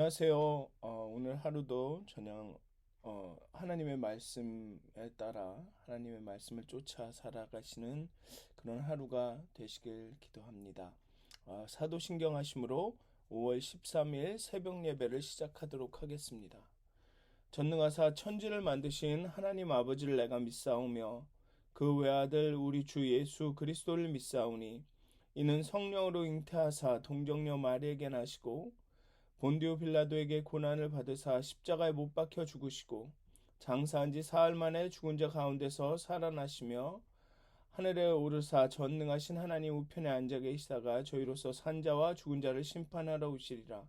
안녕하세요. 오늘 하루도 저녁 하나님의 말씀에 따라 하나님의 말씀을 쫓아 살아가시는 그런 하루가 되시길 기도합니다. 사도신경 하심으로 5월 13일 새벽 예배를 시작하도록 하겠습니다. 전능하사 천지를 만드신 하나님 아버지를 내가 믿사오며 그 외아들 우리 주 예수 그리스도를 믿사오니 이는 성령으로 잉태하사 동정녀 마리에게 나시고 본디오 빌라도에게 고난을 받으사 십자가에 못 박혀 죽으시고 장사한 지 사흘 만에 죽은 자 가운데서 살아나시며 하늘에 오르사 전능하신 하나님 우편에 앉아 계시다가 저희로서 산자와 죽은 자를 심판하러 오시리라.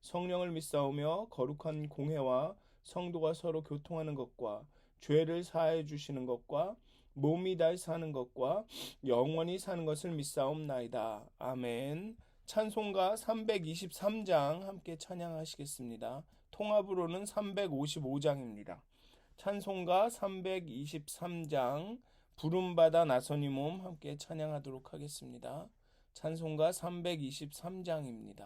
성령을 믿사오며 거룩한 공회와 성도가 서로 교통하는 것과 죄를 사하여 주시는 것과 몸이 다시 사는 것과 영원히 사는 것을 믿사옵나이다. 아멘. 찬송가 323장 함께 찬양하시겠습니다. 통합으로는 355장입니다. 찬송가 323장 부름받아 나선이 몸 함께 찬양하도록 하겠습니다. 찬송가 323장입니다.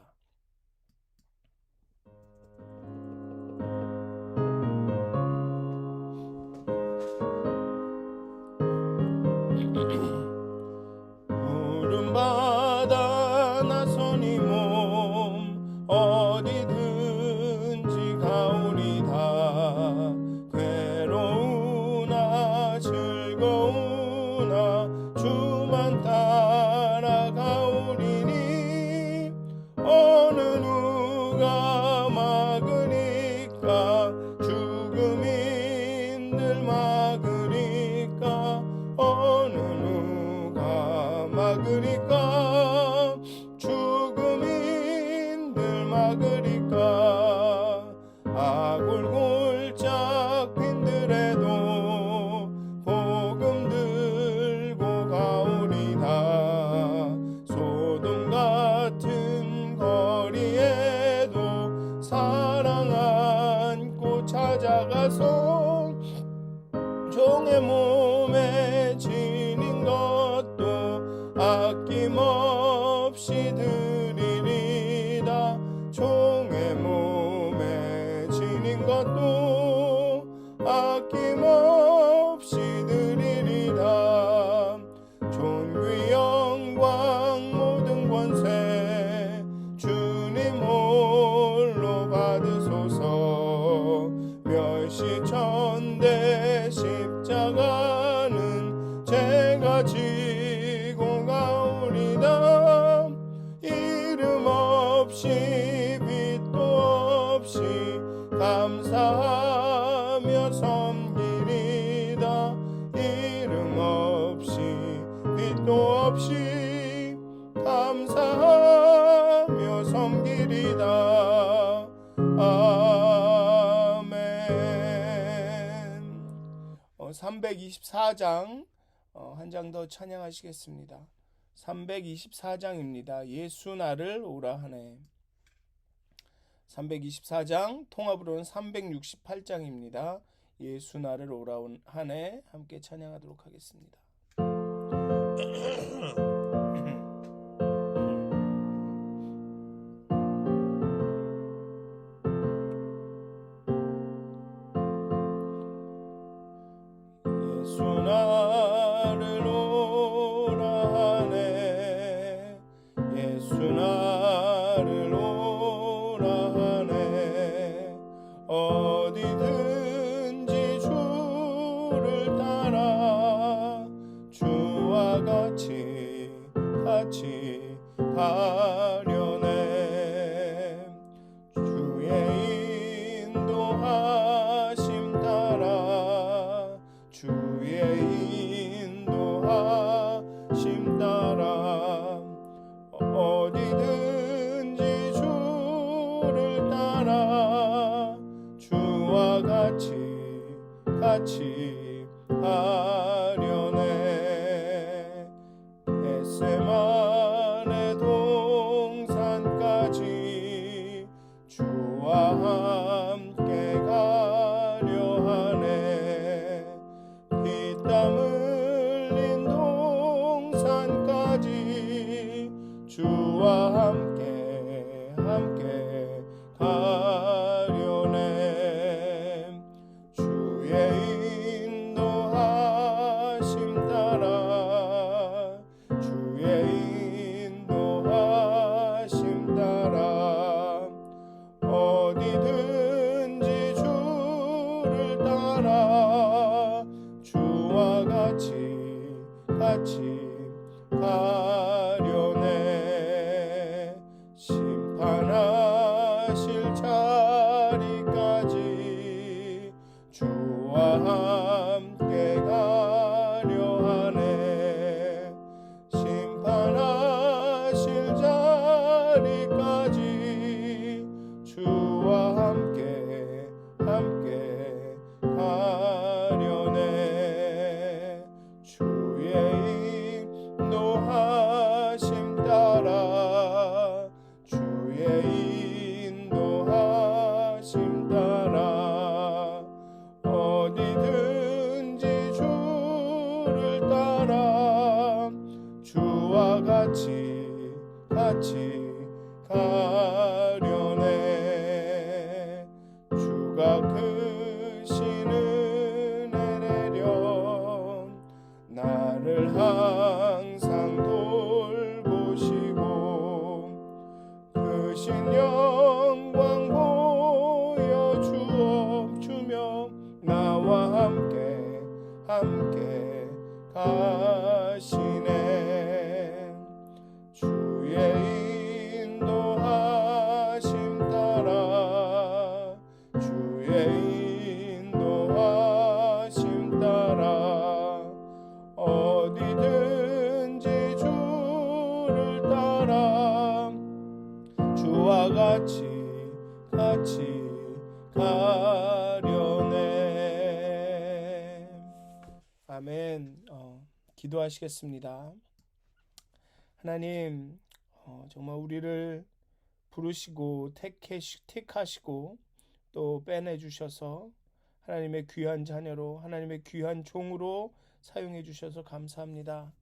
부름받아 나선이 몸 어디든지 가오리다. 괴로우나 즐거우나 주만 따라가오리니 어느 누가 막으니까 죽음인들 막으니까 어느 누가 막으리까 죽음인들 막으리까 아골골짝 빈들에도 복음 들고 가오리다. 소돔 같은 거리에도 사랑 안고 찾아가서 종의 몸에 지닌 것도 아낌없이 드리리다. 종의 몸에 지닌 것도 아낌없이 드리리다. 존귀 영광 모든 권세 주님 홀로 받으소서. 멸시천대 십자가는 제가 지고 가오리다. 이름 없이 빛도 없이 감사하며 섬기리다. 이름 없이 빛도 없이 감사하며 섬기리다. 아멘. 324장 한 장 더 찬양하시겠습니다. 324장입니다. 예수 나를 오라 하네. 324장 통합으로는 368장입니다. 예수 나를 오라 하네 함께 찬양하도록 하겠습니다. 예수 나를 오라 하네. 예수 나를 오라 하네. 어디든지 주를 따라 주와 같이 가려네. 주의 인도하심 따라 주의 인도하심 따라 어디든지 주를 따라 주와 같이 가려네. 겟세마네 동산까지 주와 함께 가려 하네. 피땀 흘린 동산까지 주와 함께 가 같이 가려네. 주가 크신 은혜 내려 나를 항상 돌보시고 크신 영광 보여주며 나와 함께 가시네. 주의 인도하심 따라 주의 인도하심 따라 어디든지 주를 따라 주와 같이 가려네. 아멘. 기도하시겠습니다. 하나님, 정말 우리를 부르시고 택하시고 또 빼내주셔서 하나님의 귀한 자녀로, 하나님의 귀한 종으로 사용해 주셔서 감사합니다.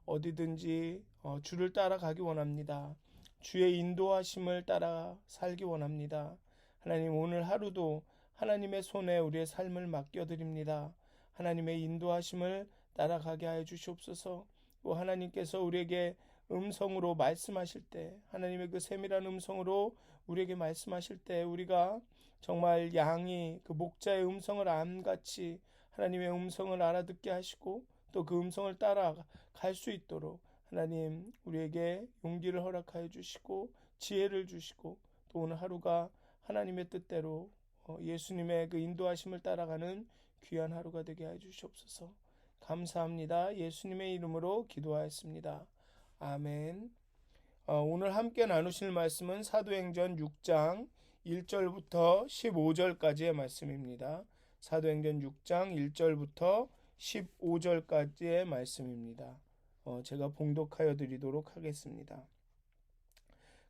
어디든지 주를 따라가기 원합니다. 주의 인도하심을 따라 살기 원합니다. 하나님, 오늘 하루도 하나님의 손에 우리의 삶을 맡겨드립니다. 하나님의 인도하심을 따라가게 하여 주시옵소서. 또 하나님께서 우리에게 음성으로 말씀하실 때, 하나님의 그 세밀한 음성으로 우리에게 말씀하실 때 우리가 정말 양이 그 목자의 음성을 암같이 하나님의 음성을 알아듣게 하시고 또 그 음성을 따라갈 수 있도록 하나님 우리에게 용기를 허락하여 주시고 지혜를 주시고 또 오늘 하루가 하나님의 뜻대로 예수님의 그 인도하심을 따라가는 귀한 하루가 되게 하여 주시옵소서. 감사합니다. 예수님의 이름으로 기도하였습니다. 아멘. 오늘 함께 나누실 말씀은 사도행전 6장 1절부터 15절까지의 말씀입니다. 사도행전 6장 1절부터 15절까지의 말씀입니다. 제가 봉독하여 드리도록 하겠습니다.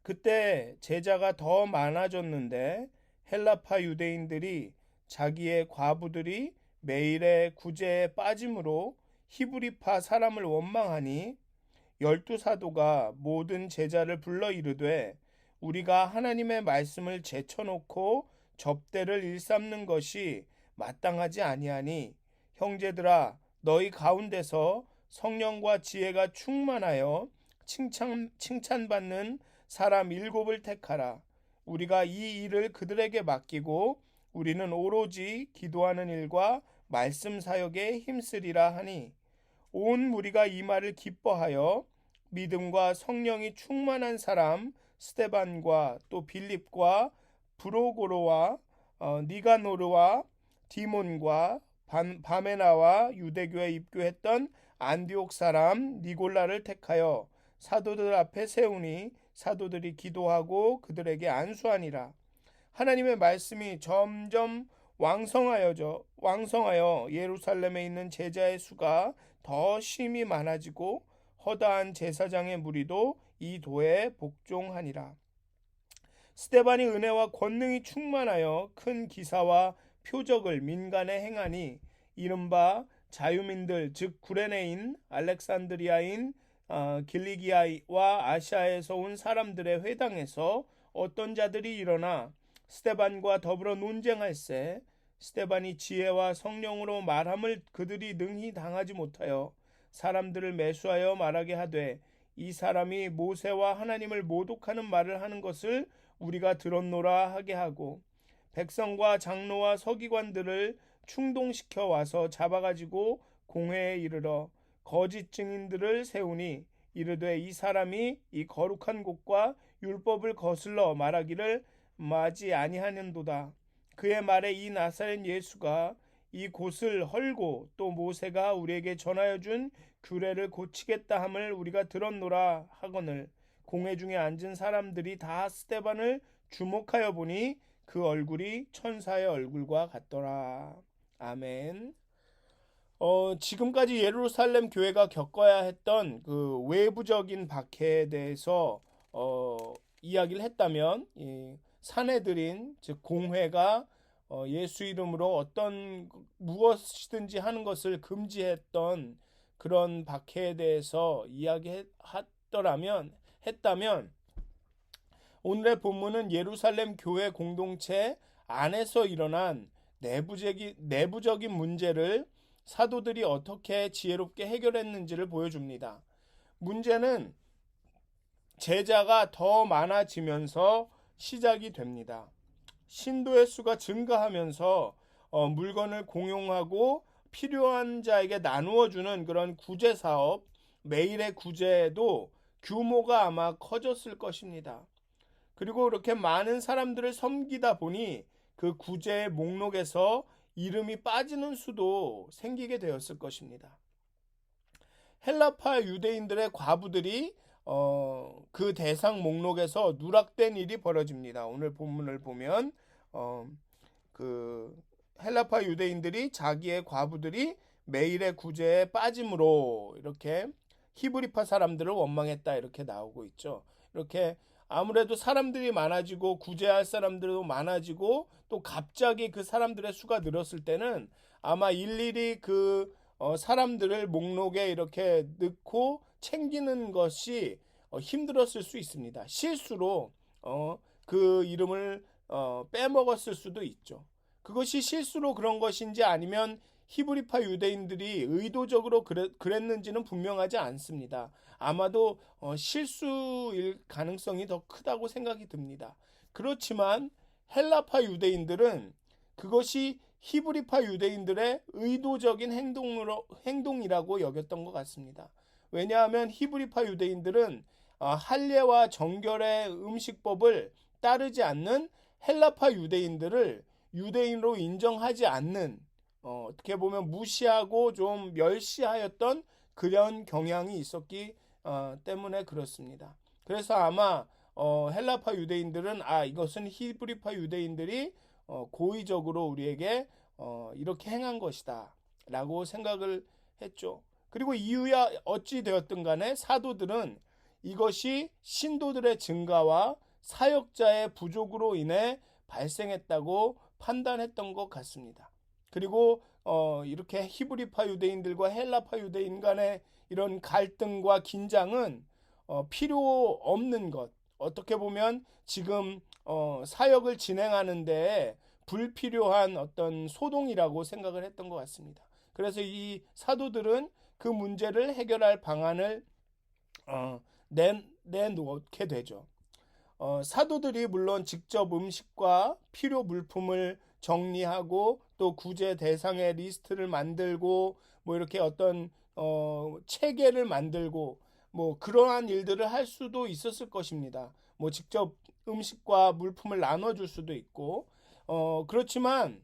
그때 제자가 더 많아졌는데 헬라파 유대인들이 자기의 과부들이 매일의 구제에 빠짐으로 히브리파 사람을 원망하니 12사도가 모든 제자를 불러 이르되 우리가 하나님의 말씀을 제쳐놓고 접대를 일삼는 것이 마땅하지 아니하니 형제들아 너희 가운데서 성령과 지혜가 충만하여 칭찬받는 사람 7을 택하라. 우리가 이 일을 그들에게 맡기고 우리는 오로지 기도하는 일과 말씀 사역에 힘쓰리라 하니 온 무리가 이 말을 기뻐하여 믿음과 성령이 충만한 사람 스데반과 또 빌립과 브로고로와 니가노르와 디몬과 바메나와 유대교에 입교했던 안디옥 사람 니골라를 택하여 사도들 앞에 세우니 사도들이 기도하고 그들에게 안수하니라. 하나님의 말씀이 점점 왕성하여 예루살렘에 있는 제자의 수가 더 심히 많아지고 허다한 제사장의 무리도 이 도에 복종하니라. 스데반이 은혜와 권능이 충만하여 큰 기사와 표적을 민간에 행하니 이른바 자유민들 즉 구레네인 알렉산드리아인 길리기아와 아시아에서 온 사람들의 회당에서 어떤 자들이 일어나 스데반과 더불어 논쟁할세 스데반이 지혜와 성령으로 말함을 그들이 능히 당하지 못하여 사람들을 매수하여 말하게 하되 이 사람이 모세와 하나님을 모독하는 말을 하는 것을 우리가 들었노라 하게 하고 백성과 장로와 서기관들을 충동시켜 와서 잡아가지고 공회에 이르러 거짓 증인들을 세우니 이르되 이 사람이 이 거룩한 곳과 율법을 거슬러 말하기를 마지 아니하는도다. 그의 말에 이 나사렛 예수가 이 곳을 헐고 또 모세가 우리에게 전하여 준 규례를 고치겠다 함을 우리가 들었노라 하거늘 공회 중에 앉은 사람들이 다 스데반을 주목하여 보니 그 얼굴이 천사의 얼굴과 같더라. 아멘. 지금까지 예루살렘 교회가 겪어야 했던 그 외부적인 박해에 대해서 이야기를 했다면 사내들인 즉 공회가 예수 이름으로 어떤 무엇이든지 하는 것을 금지했던 그런 박해에 대해서 이야기했다면 오늘의 본문은 예루살렘 교회 공동체 안에서 일어난 내부적인 문제를 사도들이 어떻게 지혜롭게 해결했는지를 보여줍니다. 문제는 제자가 더 많아지면서 시작이 됩니다. 신도의 수가 증가하면서 물건을 공용하고 필요한 자에게 나누어 주는 그런 구제 사업, 매일의 구제도 규모가 아마 커졌을 것입니다. 그리고 그렇게 많은 사람들을 섬기다 보니 그 구제의 목록에서 이름이 빠지는 수도 생기게 되었을 것입니다. 헬라파 유대인들의 과부들이 그 대상 목록에서 누락된 일이 벌어집니다. 오늘 본문을 보면 그 헬라파 유대인들이 자기의 과부들이 매일의 구제에 빠짐으로 이렇게 히브리파 사람들을 원망했다 이렇게 나오고 있죠. 이렇게 아무래도 사람들이 많아지고 구제할 사람들도 많아지고 또 갑자기 그 사람들의 수가 늘었을 때는 아마 일일이 그 사람들을 목록에 이렇게 넣고 챙기는 것이 힘들었을 수 있습니다. 실수로 그 이름을 빼먹었을 수도 있죠. 그것이 실수로 그런 것인지 아니면 히브리파 유대인들이 의도적으로 그랬는지는 분명하지 않습니다. 아마도 실수일 가능성이 더 크다고 생각이 듭니다. 그렇지만 헬라파 유대인들은 그것이 히브리파 유대인들의 의도적인 행동이라고 여겼던 것 같습니다. 왜냐하면 히브리파 유대인들은 할례와 정결의 음식법을 따르지 않는 헬라파 유대인들을 유대인으로 인정하지 않는 어떻게 보면 무시하고 좀 멸시하였던 그런 경향이 있었기 때문에 그렇습니다. 그래서 아마 헬라파 유대인들은 이것은 히브리파 유대인들이 고의적으로 우리에게 이렇게 행한 것이다 라고 생각을 했죠. 그리고 이유야 어찌 되었든 간에 사도들은 이것이 신도들의 증가와 사역자의 부족으로 인해 발생했다고 판단했던 것 같습니다. 그리고 이렇게 히브리파 유대인들과 헬라파 유대인 간의 이런 갈등과 긴장은 필요 없는 것, 어떻게 보면 지금 사역을 진행하는 데 불필요한 어떤 소동이라고 생각을 했던 것 같습니다. 그래서 이 사도들은 그 문제를 해결할 방안을 내놓게 되죠. 사도들이 물론 직접 음식과 필요 물품을 정리하고 또 구제 대상의 리스트를 만들고 뭐 이렇게 어떤 체계를 만들고 뭐 그러한 일들을 할 수도 있었을 것입니다. 뭐 직접 음식과 물품을 나눠줄 수도 있고 그렇지만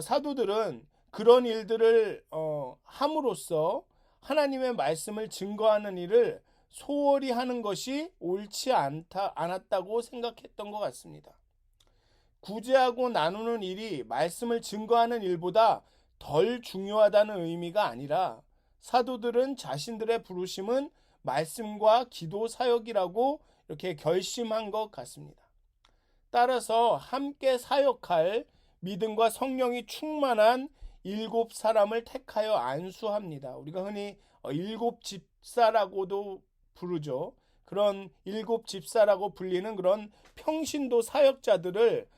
사도들은 그런 일들을 함으로써 하나님의 말씀을 증거하는 일을 소홀히 하는 것이 옳지 않았다고 생각했던 것 같습니다. 구제하고 나누는 일이 말씀을 증거하는 일보다 덜 중요하다는 의미가 아니라 사도들은 자신들의 부르심은 말씀과 기도 사역이라고 이렇게 결심한 것 같습니다. 따라서 함께 사역할 믿음과 성령이 충만한 7사람을 택하여 안수합니다. 우리가 흔히 7집사라고도 부르죠. 그런 7집사라고 불리는 그런 평신도 사역자들을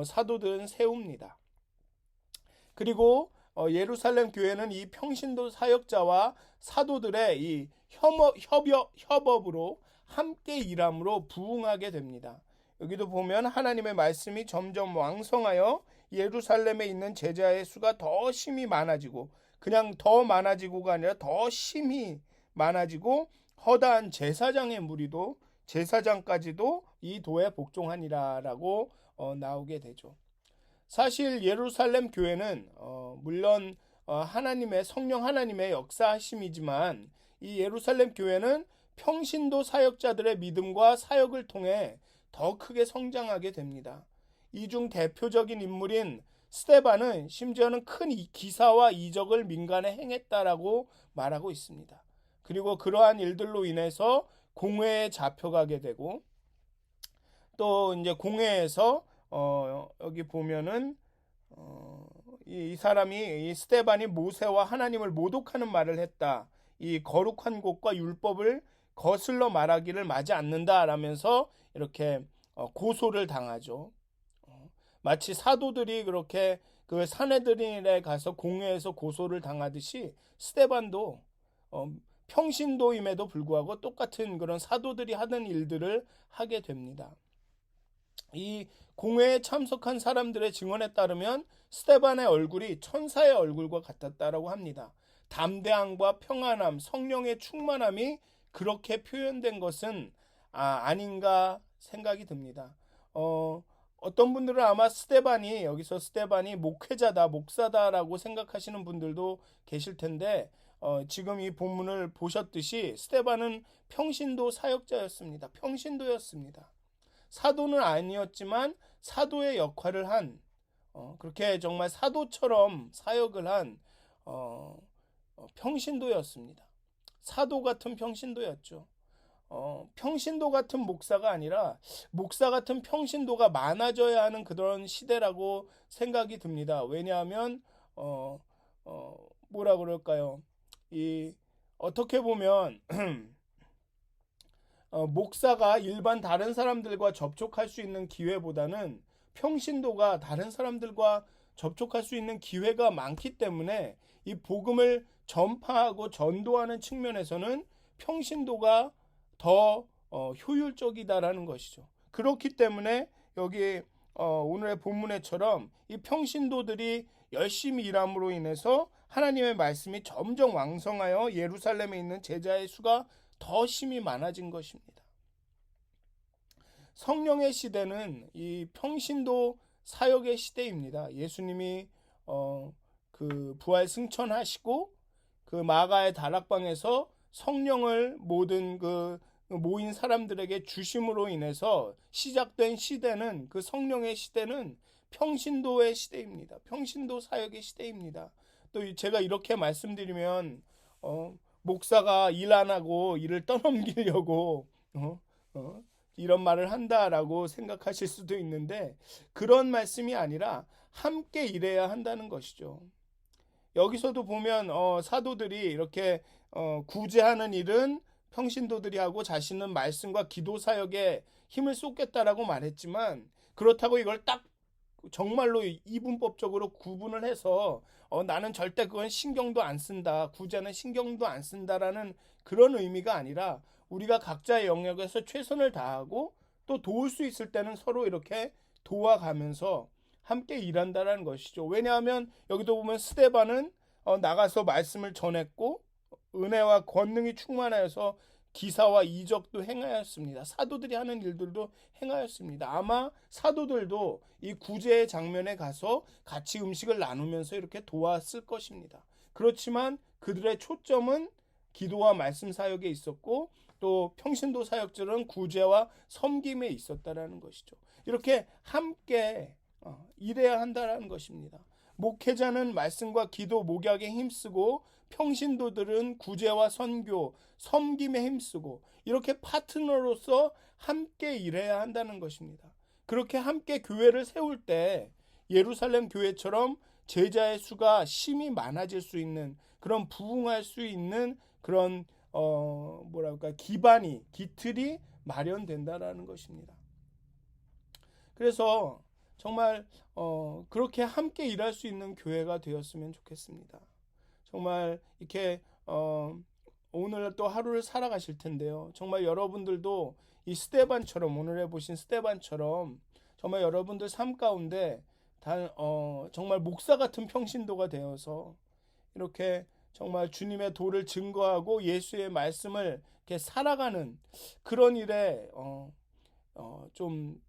사도들은 세웁니다. 그리고 예루살렘 교회는 이 평신도 사역자와 사도들의 이 협업으로 함께 일함으로 부흥하게 됩니다. 여기도 보면 하나님의 말씀이 점점 왕성하여 예루살렘에 있는 제자의 수가 더 심히 많아지고, 그냥 더 많아지고가 아니라 더 심히 많아지고 허다한 제사장의 무리도 제사장까지도 이 도에 복종하니라라고 나오게 되죠. 사실 예루살렘 교회는 물론 하나님의 성령 하나님의 역사하심이지만 이 예루살렘 교회는 평신도 사역자들의 믿음과 사역을 통해 더 크게 성장하게 됩니다. 이 중 대표적인 인물인 스데반은 심지어는 큰 기사와 이적을 민간에 행했다라고 말하고 있습니다. 그리고 그러한 일들로 인해서 공회에 잡혀가게 되고, 또 이제 공회에서 여기 보면은 이 사람이 이 스데반이 모세와 하나님을 모독하는 말을 했다. 이 거룩한 곳과 율법을 거슬러 말하기를 마지 않는다라면서 이렇게 고소를 당하죠. 마치 사도들이 그렇게 그 사내들인에 가서 공회에서 고소를 당하듯이 스데반도 평신도임에도 불구하고 똑같은 그런 사도들이 하던 일들을 하게 됩니다. 이 공회에 참석한 사람들의 증언에 따르면 스데반의 얼굴이 천사의 얼굴과 같았다라고 합니다. 담대함과 평안함, 성령의 충만함이 그렇게 표현된 것은 아닌가 생각이 듭니다. 어떤 분들은 아마 여기서 스데반이 목회자다, 목사다라고 생각하시는 분들도 계실 텐데, 지금 이 본문을 보셨듯이 스데반은 평신도 사역자였습니다. 평신도였습니다. 사도는 아니었지만 사도의 역할을 한, 그렇게 정말 사도처럼 사역을 한 평신도였습니다. 사도 같은 평신도였죠. 평신도 같은 목사가 아니라 목사 같은 평신도가 많아져야 하는 그런 시대라고 생각이 듭니다. 왜냐하면 뭐라 그럴까요? 어떻게 보면 목사가 일반 다른 사람들과 접촉할 수 있는 기회보다는 평신도가 다른 사람들과 접촉할 수 있는 기회가 많기 때문에 이 복음을 전파하고 전도하는 측면에서는 평신도가 더 효율적이다라는 것이죠. 그렇기 때문에 여기 오늘의 본문에처럼 이 평신도들이 열심히 일함으로 인해서 하나님의 말씀이 점점 왕성하여 예루살렘에 있는 제자의 수가 더 심히 많아진 것입니다. 성령의 시대는 이 평신도 사역의 시대입니다. 예수님이 그 부활 승천하시고 그 마가의 다락방에서 성령을 모든 그 모인 사람들에게 주심으로 인해서 시작된 시대는, 그 성령의 시대는 평신도의 시대입니다. 평신도 사역의 시대입니다. 또 제가 이렇게 말씀드리면 목사가 일 안 하고 일을 떠넘기려고 이런 말을 한다라고 생각하실 수도 있는데, 그런 말씀이 아니라 함께 일해야 한다는 것이죠. 여기서도 보면 사도들이 이렇게 구제하는 일은 평신도들이 하고 자신은 말씀과 기도 사역에 힘을 쏟겠다라고 말했지만, 그렇다고 이걸 딱 정말로 이분법적으로 구분을 해서 나는 절대 그건 신경도 안 쓴다, 구제는 신경도 안 쓴다라는 그런 의미가 아니라, 우리가 각자의 영역에서 최선을 다하고 또 도울 수 있을 때는 서로 이렇게 도와가면서 함께 일한다라는 것이죠. 왜냐하면 여기도 보면 스데반은 나가서 말씀을 전했고 은혜와 권능이 충만하여서 기사와 이적도 행하였습니다. 사도들이 하는 일들도 행하였습니다. 아마 사도들도 이 구제의 장면에 가서 같이 음식을 나누면서 이렇게 도왔을 것입니다. 그렇지만 그들의 초점은 기도와 말씀 사역에 있었고, 또 평신도 사역들은 구제와 섬김에 있었다라는 것이죠. 이렇게 함께 일해야 한다라는 것입니다. 목회자는 말씀과 기도, 목약에 힘쓰고, 평신도들은 구제와 선교, 섬김에 힘쓰고, 이렇게 파트너로서 함께 일해야 한다는 것입니다. 그렇게 함께 교회를 세울 때 예루살렘 교회처럼 제자의 수가 심히 많아질 수 있는, 그런 부흥할 수 있는 그런 기틀이 마련된다라는 것입니다. 그래서 정말 그렇게 함께 일할 수 있는 교회가 되었으면 좋겠습니다. 정말 이렇게 오늘 또 하루를 살아가실 텐데요. 정말 여러분들도 이 스데반처럼, 오늘에 보신 스데반처럼 정말 여러분들 삶 가운데 정말 목사 같은 평신도가 되어서 이렇게 정말 주님의 도를 증거하고 예수의 말씀을 이렇게 살아가는 그런 일에 좀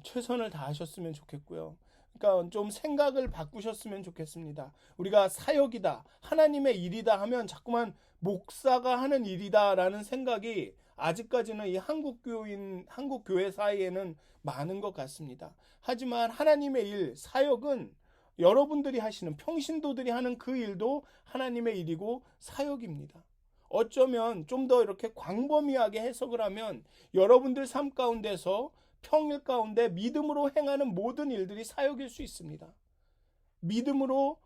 최선을 다하셨으면 좋겠고요. 그러니까 좀 생각을 바꾸셨으면 좋겠습니다. 우리가 사역이다, 하나님의 일이다 하면 자꾸만 목사가 하는 일이다라는 생각이 아직까지는 이 한국 교회 사이에는 많은 것 같습니다. 하지만 하나님의 일, 사역은 여러분들이 하시는, 평신도들이 하는 그 일도 하나님의 일이고 사역입니다. 어쩌면 좀 더 이렇게 광범위하게 해석을 하면 여러분들 삶 가운데서 평일 가운데 믿음으로 행하는 모든 일들이 사역일 수 있습니다. 믿음으로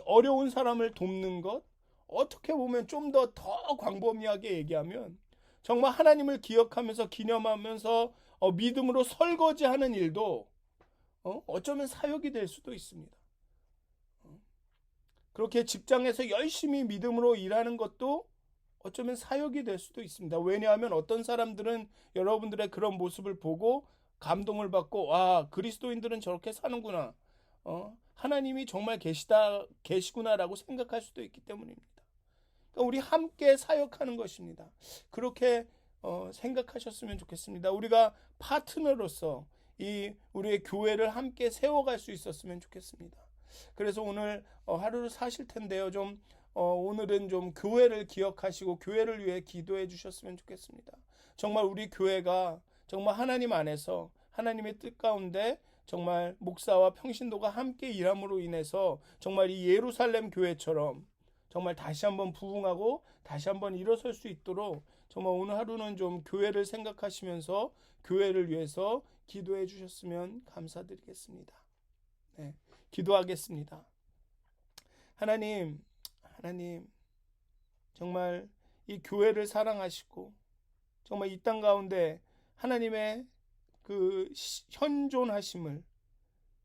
어려운 사람을 돕는 것, 어떻게 보면 좀 더 광범위하게 얘기하면 정말 하나님을 기억하면서 기념하면서 믿음으로 설거지하는 일도 어쩌면 사역이 될 수도 있습니다. 그렇게 직장에서 열심히 믿음으로 일하는 것도 어쩌면 사역이 될 수도 있습니다. 왜냐하면 어떤 사람들은 여러분들의 그런 모습을 보고 감동을 받고, 와, 그리스도인들은 저렇게 사는구나. 하나님이 정말 계시구나라고 생각할 수도 있기 때문입니다. 그러니까 우리 함께 사역하는 것입니다. 그렇게 생각하셨으면 좋겠습니다. 우리가 파트너로서 우리의 교회를 함께 세워갈 수 있었으면 좋겠습니다. 그래서 오늘 하루를 사실 텐데요. 오늘은 좀 교회를 기억하시고 교회를 위해 기도해 주셨으면 좋겠습니다. 정말 우리 교회가 정말 하나님 안에서 하나님의 뜻 가운데 정말 목사와 평신도가 함께 일함으로 인해서 정말 이 예루살렘 교회처럼 정말 다시 한번 부흥하고 다시 한번 일어설 수 있도록 정말 오늘 하루는 좀 교회를 생각하시면서 교회를 위해서 기도해 주셨으면 감사드리겠습니다. 네, 기도하겠습니다. 하나님, 정말 이 교회를 사랑하시고 정말 이 땅 가운데 하나님의 그 현존하심을,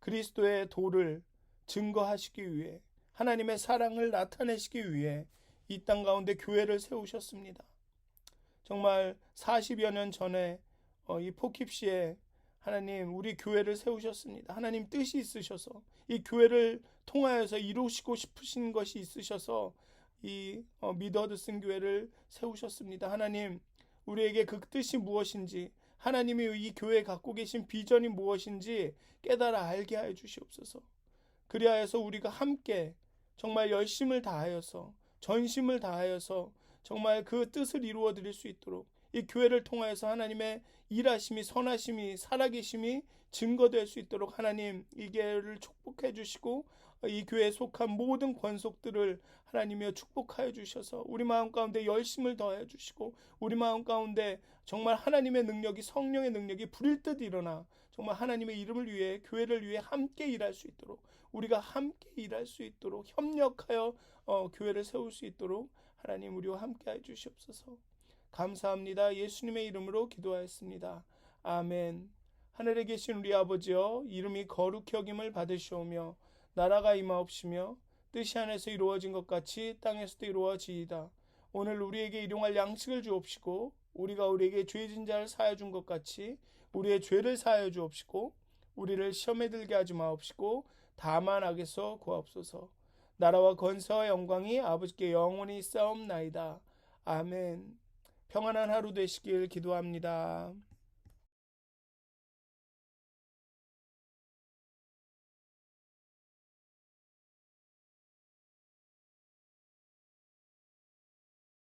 그리스도의 도를 증거하시기 위해, 하나님의 사랑을 나타내시기 위해 이 땅 가운데 교회를 세우셨습니다. 정말 40여 년 전에 이 포킵시에 하나님 우리 교회를 세우셨습니다. 하나님 뜻이 있으셔서 이 교회를 통하여서 이루시고 싶으신 것이 있으셔서 이 미드허드슨 교회를 세우셨습니다. 하나님, 우리에게 그 뜻이 무엇인지, 하나님이 이 교회에 갖고 계신 비전이 무엇인지 깨달아 알게 하여 주시옵소서. 그리하여서 우리가 함께 정말 열심을 다하여서, 전심을 다하여서 정말 그 뜻을 이루어 드릴 수 있도록 이 교회를 통하여서 하나님의 일하심이, 선하심이, 살아계심이 증거될 수 있도록 하나님 이 교회를 축복해 주시고 이 교회에 속한 모든 권속들을 하나님이여 축복하여 주셔서 우리 마음 가운데 열심을 더하여 주시고 우리 마음 가운데 정말 하나님의 능력이, 성령의 능력이 불일 듯 일어나 정말 하나님의 이름을 위해, 교회를 위해 함께 일할 수 있도록, 우리가 함께 일할 수 있도록 협력하여 교회를 세울 수 있도록 하나님 우리와 함께 해 주시옵소서. 감사합니다. 예수님의 이름으로 기도하였습니다. 아멘. 하늘에 계신 우리 아버지여, 이름이 거룩히 여김을 받으시오며 나라가 임하옵시며 뜻이 하늘에서 이루어진 것 같이 땅에서도 이루어지이다. 오늘 우리에게 일용할 양식을 주옵시고 우리가 우리에게 죄진 자를 사하여 준 것 같이 우리의 죄를 사하여 주옵시고 우리를 시험에 들게 하지 마옵시고 다만 악에서 구하옵소서. 나라와 권세와 영광이 아버지께 영원히 있사옵나이다. 아멘. 평안한 하루 되시길 기도합니다.